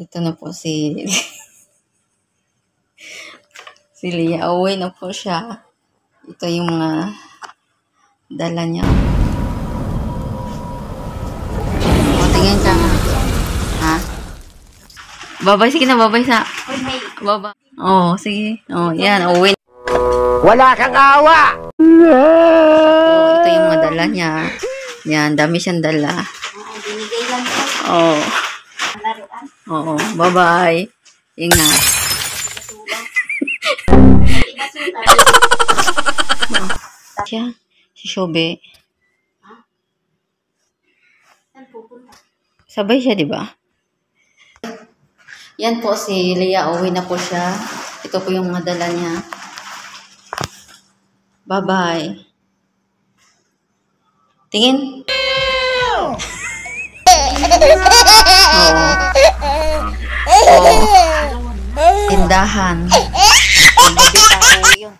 Ito na po si si Leah. Uwi na po siya. Ito yung mga dala niya. O, tingin ka. Ha? Babay, sige na, babay sa. Babay. Oh, sige. Oh, yan, uwi. Wala kang awa! Oh, ito yung mga dala niya. Yan, dami siyang dala. Binigay lang po. Oh. Laruan. Oo, bye-bye. Ingat. Siya, si Shobe. Saan pupunta? Sabay siya, di ba? Yan po si Leah. Uwi na po siya. Ito po yung mga dala niya. Bye-bye. Tingin. Oo. Tindahan. Magbibita ko yun.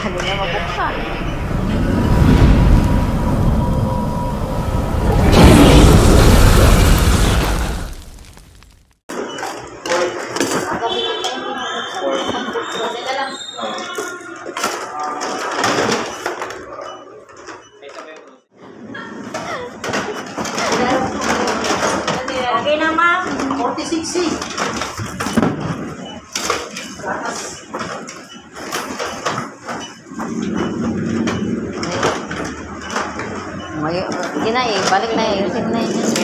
Ano na mabuksan? Okay na, ma'am. 46 eh. Sige na eh. Balik na eh. Sige na eh.